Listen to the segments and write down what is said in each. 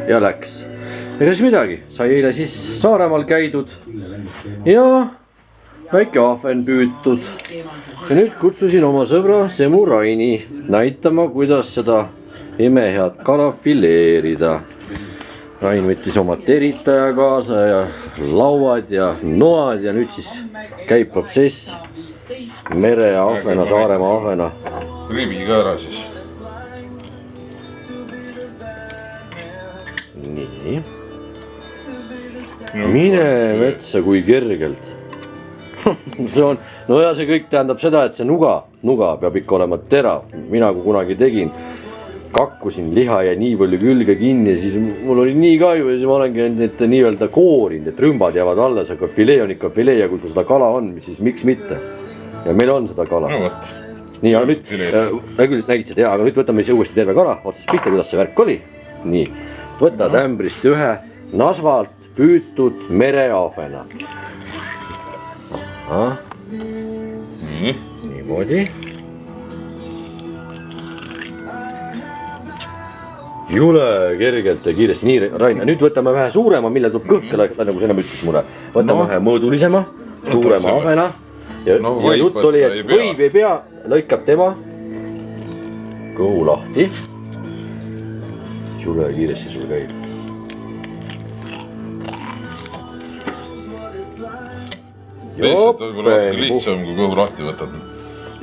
ja läks. ega siis midagi, sai eile siis Saaremaal käidud ja väike ahven püütud. ja nüüd kutsusin oma sõbra Semu Raini näitama, kuidas seda imehead kala fileerida. Rain võttis oma teritaja kaasa ja lauad ja noad ja nüüd siis käib protsess mere ahvena, Saaremaa ahvena. Ribi ka ära siis. Nii. Mine metsa kui kergelt. See on, no ja see kõik tähendab seda, et see nuga peab ikka olema terav. Mina kui kunagi tegin, kakkusin liha ja nii palju külge kinni ja siis mul oli nii kahju ja siis ma olengi need nii-öelda koorinud, et rümbad jäävad alles, aga filee on ikka filee ja kui sul seda kala on, siis miks mitte. Ja meil on seda kala. No võt. Nii, aga nüüd, küll nägid seda, aga nüüd võtame siis uuesti terve kala, otsast pihta, kuidas see värk oli. Nii, võtad ämbrist ühe nasvalt püütud mereahvena. Niimoodi. Jule kergelt ja kiiresti, nii Rain, nüüd võtame ühe suurema, mille tuleb kõhkele, nagu see enam ütles mulle. Võtame ühe mõõdulisema, suurema ahvena ja jutt oli, et võib ei pea, lõikab tema kõhu lahti. Jule kiiresti sul käib. Lihtsalt võib-olla natuke lihtsam, kui kõhu lahti võtad.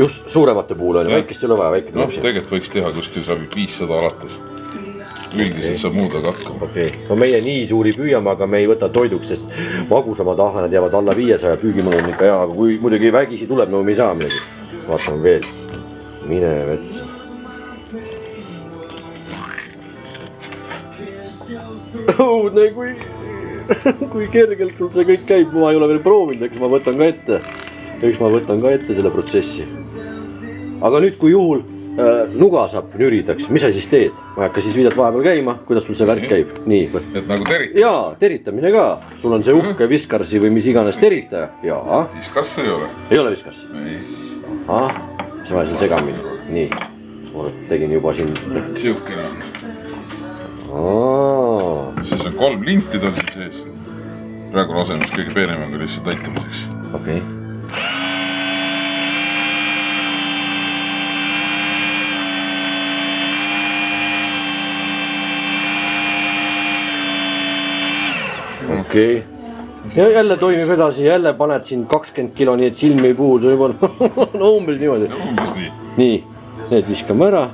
Just suuremate puhul on, väikest ei ole vaja, väike tuleb siin. Tegelikult võiks teha kuskil saab 500 alates. Üldiselt saab muudaga hakkama. Okei, no meie nii suuri püüame, aga me ei võta toiduks, sest magusamad ahvenad jäävad alla 500 püügimõnu on ikka hea, aga kui muidugi vägisi tuleb, no me ei saa midagi. Vaatame veel. Mine vetsa. Õudne, kui kergelt sul see kõik käib, ma ei ole veel proovinud, eks ma võtan ka ette selle protsessi. Aga nüüd, kui juhul nuga saab nüridaks, mis sa siis teed? Ma ei hakka siis videot vahepeal käima, kuidas sul see värk käib. Nii. Et nagu teritamine? Jaa, teritamine ka. Sul on see uhke viskarsi või mis iganes teritaja. Jaa. Viskarsi ei ole? Ei ole viskarsi? Ei. Siis ma siin segamini. Nii. Ma tegin juba siin. Siukene on. Siis on 3 linti tal siin sees. Praegu lasemus kõige peenemaga lihtsalt aitamiseks. Okei. Okei. Ja jälle toimib edasi, jälle paned siin 20 kilo, nii et silmi ei puhu, see juba no umbes niimoodi. Umbes nii. Nii, need viskame ära.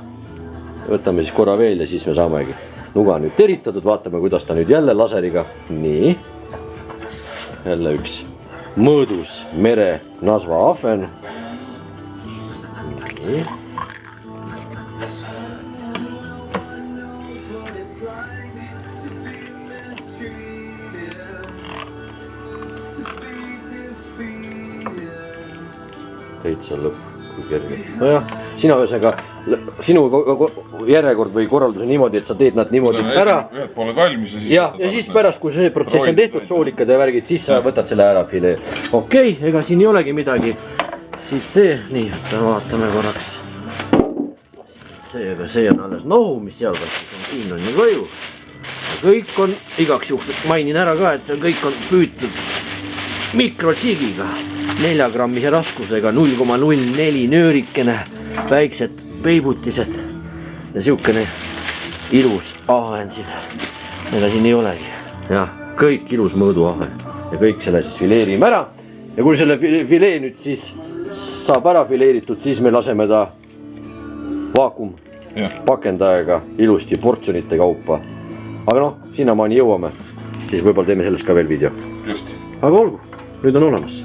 Võtame siis korra veel ja siis me saamegi. Nuga nüüd teritatud, vaatame, kuidas ta nüüd jälle laseriga. Nii. Jälle üks mõõdus mere nasva ahven. Nii. Täitsa lõpp, kui kerge. Nojah, sina ühesõnaga, sinu järjekord või korraldus on niimoodi, et sa teed nad niimoodi ära. Ühed pooled valmis ja siis pärast, kui see protsess on tehtud, soolikad ja värgid, siis sa võtad selle ära filee. Okei, ega siin ei olegi midagi. Siit see, nii, vaatame korraks. See on alles nohu, mis seal vastis on, siin on nii koju. Kõik on, igaks juhul mainin ära ka, et see kõik on püütud mikrotsigiga. 4 grammise raskusega 0,04 nöörikene, väiksed peibutised ja siukene ilus ahen siin. Ega siin ei olegi. Jah, kõik ilus mõõduahen ja kõik selle siis fileerime ära. Ja kui selle filee nüüd siis saab ära fileeritud, siis me laseme ta vaakum pakendajaga ilusti portsjonite kaupa. Aga noh, sinnamaani jõuame, siis võib-olla teeme sellest ka veel video. Just. Aga olgu, nüüd on olemas.